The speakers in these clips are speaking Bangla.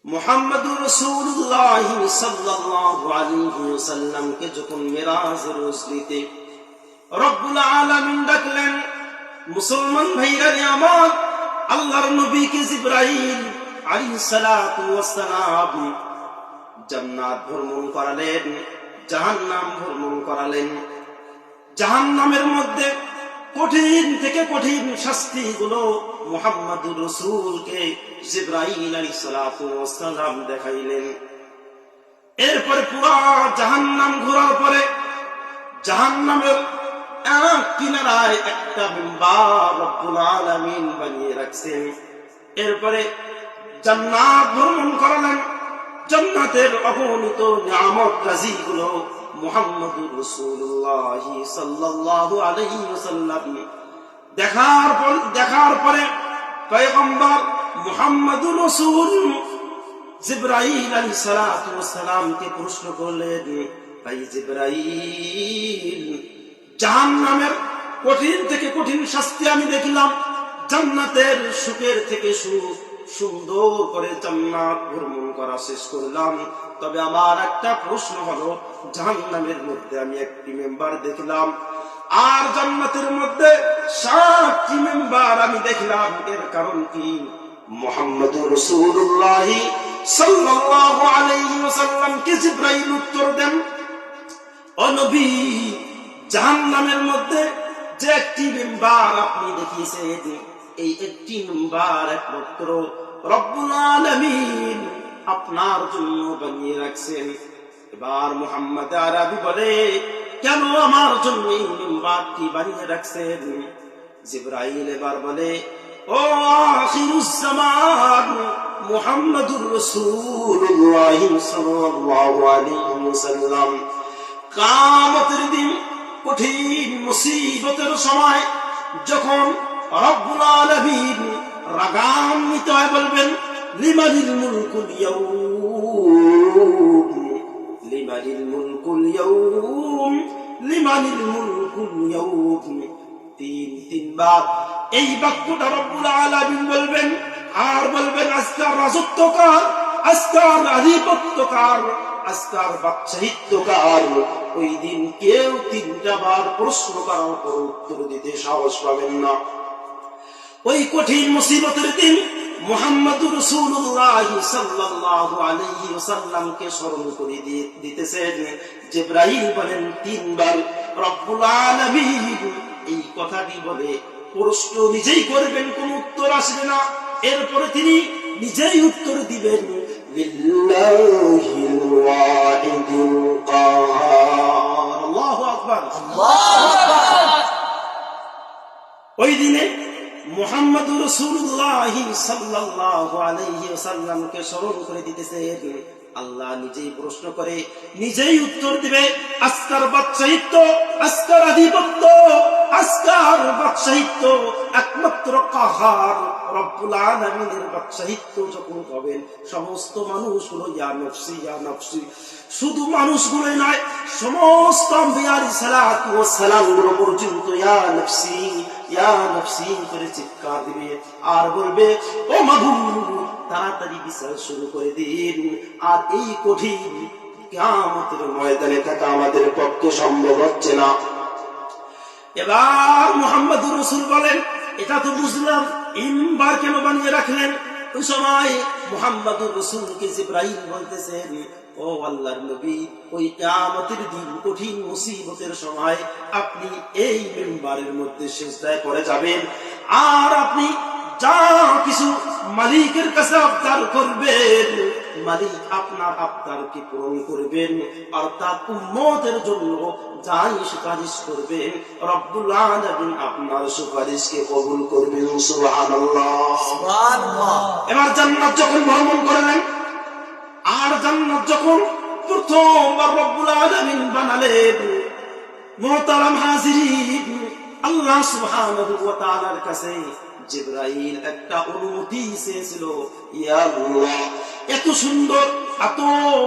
মুহাম্মদুর রাসূলুল্লাহ সাল্লাল্লাহু আলাইহি ওয়াসাল্লামকে যখন মিরাজের রজনীতে রব্বুল আলামিন ডাকলেন, মুসলমান ভাইরা আমার, আল্লাহর নবীকে জিবরাইল আলাইহিস সালাতু ওয়াস সালাম জান্নাত ভ্রমণ করালেন, জাহান্নাম ভ্রমণ করালেন। জাহান্নামের মধ্যে কঠিন থেকে কঠিন শাস্তিগুলো মুহাম্মদুর রাসূলকে জিবরাইল আলাইহিস সালাতু ওয়াস সালাম দেখাইলেন। এরপরে পুরো জাহান্নাম ঘোরার পরে জাহান্নামের এক কিনারায় একটা মিম্বার রব্বুল আলামিন বানিয়ে রাখছেন। এরপরে জান্নাত ভ্রমণ করালেন। জান্নাতের অগণিত নিয়ামত রাজিগুলো মুহাম্মদুর রাসূলুল্লাহ সাল্লাল্লাহু আলাইহি ওয়াসাল্লাম দেখার পরে পয়গম্বর মুহাম্মদুর রাসূল জিবরাইল আলাইহিস সালাতু ওয়াস সালামকে প্রশ্ন করলেন, ভাই জিবরাইল, জাহান্নামের কঠিন থেকে কঠিন শাস্তি আমি দেখলাম, জান্নাতের সুখের থেকে সুখ, সুন্দর করে জান্নাত ভ্রমণ করা শেষ করলাম। তবে আমার একটা প্রশ্ন হলো, জাহান্নামের মধ্যে আমি একটি মেম্বার দেখলাম আর জান্নাতের মধ্যে 7টি মেম্বার আমি দেখলাম, এর কারণ কি? মুহাম্মদুর রাসূলুল্লাহ সাল্লাল্লাহু আলাইহি ওয়াসাল্লামকে জিবরাইল উত্তর দেন, ও নবী, জাহান্নামের মধ্যে যে একটি মেম্বার আপনি দেখিয়েছেন, এই একটি মেম্বার একমাত্র রব্বুল আলামিন আপনার জন্য বানিয়ে রাখছেন। এবার মুহাম্মদ আরবি বলে, কেন আমার জন্য এই মেম্বারটি বানিয়ে রাখছেন? জিবরাইল এবার বলে, ও আখিরুস জামান মুহাম্মদুর রাসূলুল্লাহ সাল্লাল্লাহু আলাইহি ওয়াসাল্লাম, কিয়ামতের দিন কঠিন মুসিবতের সময় যখন রব্বুল আলামিন রাগান্বিত হয়ে বলবেন, লিমানিল মুলকুল ইয়াউম, লিমানিল মুলকুল ইয়াউম, লিমানিল মুলকুল ইয়াউম, তিনবার এই বাক্যটা রব্বুল আলামিন বলবেন। আর বলবেন, আজকের রাজত্ব কার, আজকের আধিপত্য কার, আজকের বাদশাহিত্ব কার? ওই দিন কেউ 3টা বার প্রশ্ন করার পর উত্তর দিতে সাহস পাবেন না। ওই কঠিন মুসিবতের দিন মুহাম্মদুর রাসূলুল্লাহ সাল্লাল্লাহু আলাইহি ওয়াসাল্লামকে স্মরণ করে দিতেছেন। জিবরাইল বলেন 3 বার রব্বুল আলামিন এই কথাটি বলে প্রশ্ন নিজেই করবেন, কোন উত্তর আসবে না। এরপরে তিনি নিজেই উত্তর দিবেন, লিল্লাহিল ওয়াহিদুল কাহার। আল্লাহু আকবার, আল্লাহু আকবার। ওই দিনে মুহাম্মদুর রাসূলুল্লাহ সাল্লাল্লাহু আলাইহি ওয়াসাল্লামকে স্মরণ করে দিতেছেন। আল্লাহ নিজেই প্রশ্ন করে নিজেই উত্তর দিবে। আজকার বাদশাহিত্ব, আজকার আধিপত্য, আজকার বাদশাহিত্ব একমাত্র কাহার রব্বুল আলামিনের বাদশাহিত্ব যখন হবেন, সমস্ত মানুষগুলো ইয়া নফসি ইয়া নফসি, শুধু মানুষগুলোই নয়, সমস্ত আম্বিয়া আলাইহিস সালাতু ওয়াস সালাম গুলো পর্যন্ত ইয়া নফসি ইয়া নফসি করে চিৎকার দিবে আর বলবে, ও মাবুদ, তাড়াতাড়ি বিচার শুরু করে দিন। আর এই কঠিন কিয়ামতের ময়দানে থাকা আমাদের পক্ষে সম্ভব হচ্ছে না। এবার মুহাম্মদুর রাসূল বলেন, এটা তো বুঝলাম, ইনবার কেন বানিয়ে রাখলেন? ওই সময় মুহাম্মদুর রাসূলকে জিবরাইল বলতেছেন, ও আল্লাহর নবী, ওই কিয়ামতের দিন কঠিন মুসিবতের সময় আপনি এই মিম্বারের মধ্যে সিজদায় পড়ে যাবেন, আর আপনি যা কিছু মালিকের কাছে আবদার করবেন, মালিক আপনার আবদারকে পূরণ করবেন, অর্থাৎ উম্মতের জন্য যাই সুপারিশ করবেন, রব্বুল আলামিন আপনার সুপারিশকে কবুল করবেন। সুবহানাল্লাহ, সুবহানাল্লাহ। এবার জান্নাত যখন ভ্রমণ করলেন, আর জান্নাত যখন প্রথমবার রব্বুল আলামিন বানালেন, মুহতারাম হাজিরিন, আল্লাহ সুবহানাহু ওয়া তাআলার কাছে জিবরাইল একটা অনুমতি চেয়েছিল, ইয়া আল্লাহ, এত সুন্দর, এত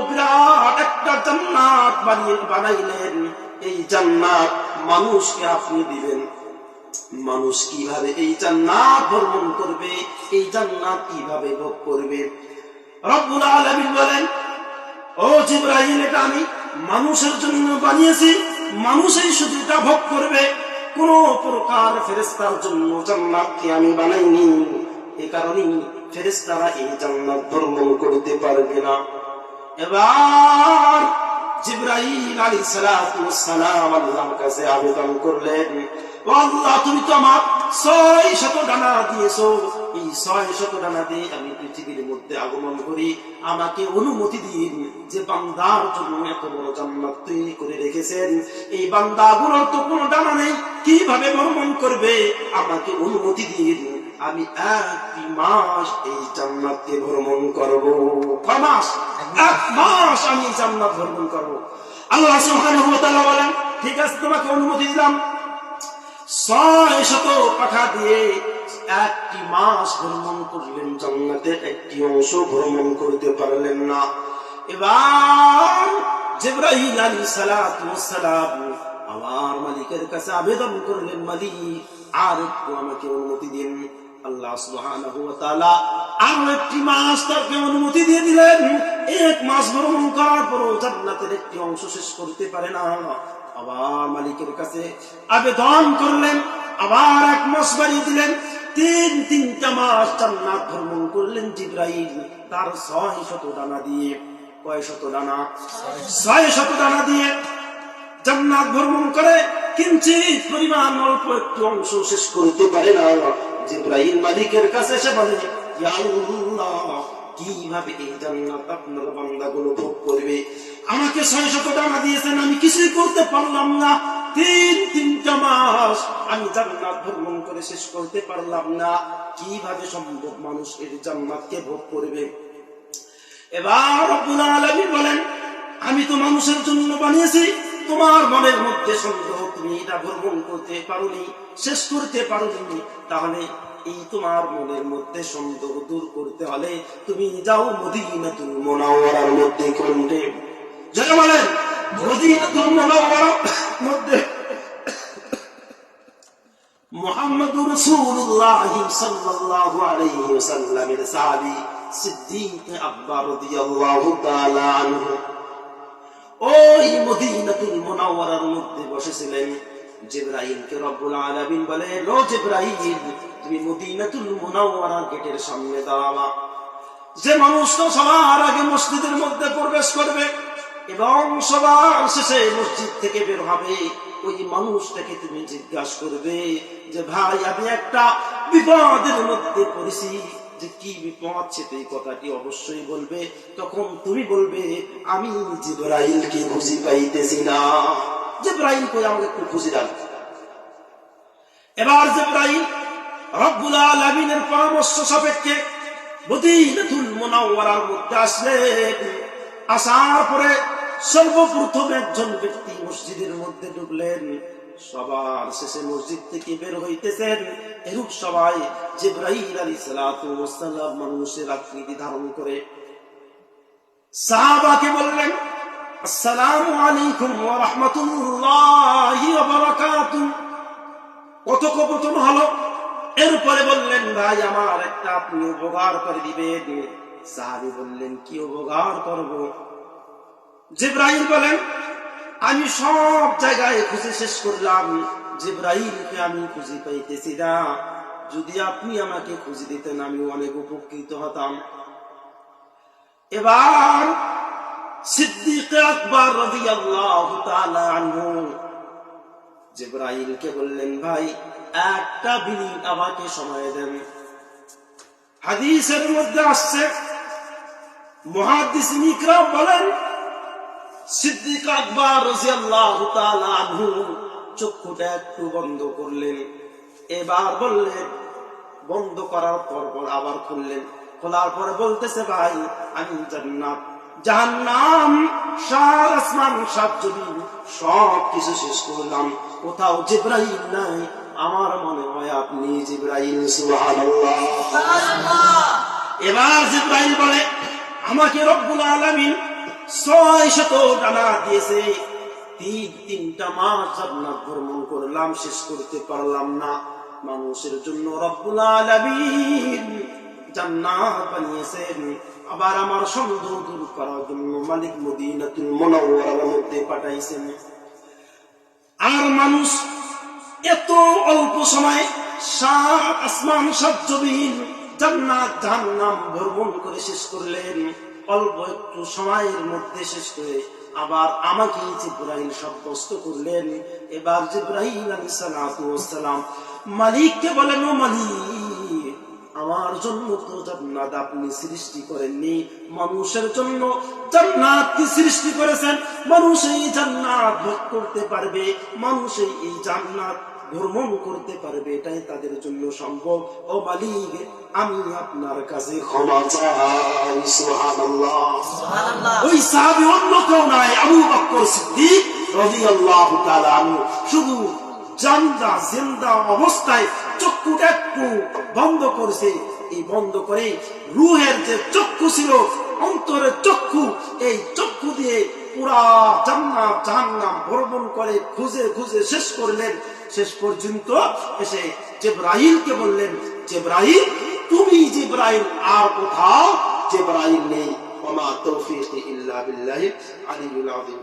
বিরাট একটা জান্নাত বানাইলেন, এই জান্নাত মানুষকে আপনি দিবেন, মানুষ কিভাবে এই জান্নাত ভ্রমণ করবে, এই জান্নাত কিভাবে ভোগ করবে? রব্বুল আলামিন বলেন, ও জিবরাইল, এটা আমি মানুষের জন্য বানিয়েছি, মানুষই শুধু এটা ভোগ করবে, কোন প্রকার ফেরেশতার জন্য জান্নাতকে আমি বানাইনি। এই কারণেই ফেরেশতারা এই জান্নাত ভ্রমণ করতে পারবে না। এবার জিবরাইল আলাইহিস সালাতু ওয়াস সালাম আল্লাহর কাছে আবেদন করলেন, ও আল্লাহ, তুমি তো আমার 600 ডানা দিয়েছো, এই 600 ডানা দিয়ে আমি পৃথিবীর মধ্যে আগমন করি, আমাকে অনুমতি দিন। যে বান্দার জন্য এত বড় জান্নাত তৈরি করে রেখেছেন, এই বান্দাগুলোর তো কোনো ডানা নেই, কিভাবে ভ্রমণ করবে? আমাকে অনুমতি দিন, আমি 1 মাস এই জান্নাতকে ভ্রমণ করব। কয় মাস? 1 মাস আমি জান্নাত ভ্রমণ করব। আল্লাহ সুবহানাহু ওয়া তাআলা বলেন, ঠিক আছে, তোমাকে অনুমতি দিলাম। 600 পাখা দিয়ে 1 মাস ভ্রমণ করলেন, জান্নাতের একটি অংশ ভ্রমণ করতে পারলেন না। এবার জিবরাইল আলাইহিস সালাতু ওয়াস সালাম আমার মালিকের কাছে আবেদন করলেন, মালিক, আর একটু আমাকে অনুমতি দিন। আল্লাহ সুবহানাহু ওয়া তাআলা আর 1 মাস তাকে অনুমতি দিয়ে দিলেন। 1 মাস ভ্রমণ করার পরও জান্নাতের একটি অংশ শেষ করতে পারে না। আবার মালিকের কাছে আবেদন করলেন, আবার 1 মাস বাড়িয়ে দিলেন। 3টা মাস জান্নাত ভ্রমণ করলেন জিবরাইল তার 600 ডানা দিয়ে। কয় শত ডানা? 600 ডানা দিয়ে জান্নাত ভ্রমণ করে কিঞ্চিত পরিমাণ অল্প একটু অংশ শেষ করতে পারে না। জিবরাইল মালিকের কাছে এসে বলে, ইয়া আল্লাহ, কিভাবে এই জান্নাত আপনার বান্দাগুলো ভোগ করবে? আমাকে 600 ডানা দিয়েছেন, আমি কিছুই করতে পারলাম না। 3টা মাস আমি জান্নাত ভ্রমণ করে শেষ করতে পারলাম না, কিভাবে সম্ভব মানুষ এই জান্নাতকে ভোগ করবে? এবার রব্বুল আলামিন বলেন, আমি তো মানুষের জন্য বানিয়েছি, তোমার মনের মধ্যে সন্দেহ, তুমি এটা ভ্রমণ করতে পারোনি, শেষ করতে পারোনি। তাহলে এই তোমার মনের মধ্যে সন্দেহ দূর করতে হলে তুমি যাও মদিনাতুল মুনাওয়ারার মধ্যে। কোনটে? যারা বলেন মদিনাতুল মুনাওয়ারার মধ্যে মুহাম্মদুর রাসূলুল্লাহ সাল্লাল্লাহু আলাইহি ওয়াসাল্লামের সাহাবী সিদ্দিক আকবর রাদিয়াল্লাহু তাআলা আনহু ওই মদিনাতুল মুনাওয়ারার মধ্যে বসেছিলেন। জিবরাইলকে রব্বুল আলামিন বলে, ও জিবরাইল, তুমি মদিনাতুল মুনাওয়ারার গেটের সামনে দাঁড়াবা। যে মানুষটা সবার আগে মসজিদের মধ্যে প্রবেশ করবে এবং সবার শেষে মসজিদ থেকে বের হবে, ওই মানুষটাকে তুমি জিজ্ঞাসা করবে যে, ভাই, আমি একটা বিপদের মধ্যে পড়েছি, যে কি বিপদ সেটা এই কথাটি অবশ্যই বলবে। তখন তুমি বলবে, আমি জিবরাইলকে খুঁজে পাইতেছি না। জিবরাইল কই, আমাকে একটু খুঁজে দাও। এবার জিবরাইল রব্বুল আলামিনের পরামর্শ সাপেক্ষে মদিনাতুল মুনাওয়ারার মধ্যে আসলেন। আসার পরে সর্বপ্রথম একজন ব্যক্তি মসজিদের মধ্যে ঢুকলেন, সবার শেষে মসজিদ থেকে বের হইতেছেন। এরূপ সবাই জিবরাইল আলাইহিস সালাতু ওয়াস সালাম মানুষের আকৃতি ধারণ করে সাহাবাকে বললেন, আসসালামু আলাইকুম ওয়া রাহমাতুল্লাহি ওয়া বারাকাতুহু। কথোপকথন হলো। এরপরে বললেন, ভাই, আমার একটা আপনি উপকার করে দিবেন। সাহাবী বললেন, কি উপকার করব? জিবরাইল বলেন, আমি সব জায়গায় খুঁজে শেষ করলাম, জিবরাইলকে আমি খুঁজে পাইতেছি না। যদি আপনি আমাকে খুঁজে দিতেন আমি অনেক উপকৃত হতাম। এবার সিদ্দিক আকবর রাদিয়াল্লাহু তাআলা আনহু জিবরাইলকে বললেন, ভাই, একটা মিনিট আমাকে সময় দেন। হাদিসের মধ্যে আসছে, মুহাদ্দিসিন ইকরাম বলেন, সিদ্দিক আকবর রাদিয়াল্লাহু তাআলা আনহু চক্ষুটা একটু বন্ধ করলেন। এবার বললেন, বন্ধ করার পর আবার খুললেন। খোলার পরে বলতেছে, ভাই, আমি জান্নাত, জাহান্নাম, সাত আসমান, সাত জমিন সব কিছু শেষ করলাম, কোথাও জিবরাইল নাই। আমার মনে হয় আপনি জিবরাইল। সুবহানাল্লাহ। এবার জিবরাইল বলে, আমাকে রব্বুল আলামিন 600 ডানা দিয়েছে, 3টা মাস জান্নাত ভ্রমণ করলাম, শেষ করতে পারলাম না। মানুষের জন্য রব্বুল আলামিন জান্নাত বানিয়েছেন। আবার আমার সন্দেহ দূর করার জন্য মালিক মদিনাতুল মুনাওয়ারার মধ্যে পাঠাইছেন। আর মানুষ এত অল্প সময়ে সাত আসমান সাত জমিন জান্নাত জাহান্নাম ভ্রমণ করে শেষ করলেন, অল্প একটু সময়ের মধ্যে শেষ করে আবার আমাকে জিবরাইল সাব্যস্ত করলেন। এবার জিবরাইল আলাইহিস সালাতু ওয়াস সালাম মালিককে বলেন, ও মালিক, আমার জন্য তো জান্নাত আপনি সৃষ্টি করেননি, মানুষের জন্য জান্নাত কি সৃষ্টি করেছেন। মানুষ এই জান্নাত ভোগ করতে পারবে, মানুষ এই জান্নাত ভ্রমণ করতে পারবে, এটাই তাদের জন্য সম্ভব। ও মালিক, আমি আপনার কাছে ক্ষমা চাই। সুবহানাল্লাহ, সুবহানাল্লাহ। ওই সাহাবী অন্য কেউ নয়, আবু বকর সিদ্দিক রাদিয়াল্লাহু তাআলা আনহু। শুধু জিন্দা অবস্থায় চক্ষুটা একটু বন্ধ করেছে, এই বন্ধ করে রুহের যে চক্ষু ছিল, অন্তরের চক্ষু, এই চক্ষু দিয়ে পুরা জান্নাত জাহান্নাম ভ্রমণ করে খুঁজে খুঁজে শেষ করলেন। শেষ পর্যন্ত এসে জিবরাইলকে বললেন, জিবরাইল তুমি, জিবরাইল আর কোথাও জিবরাইল নেই। ওয়া মা তাওফীকি ইল্লা বিল্লাহি আলিয়্যিল আযীম।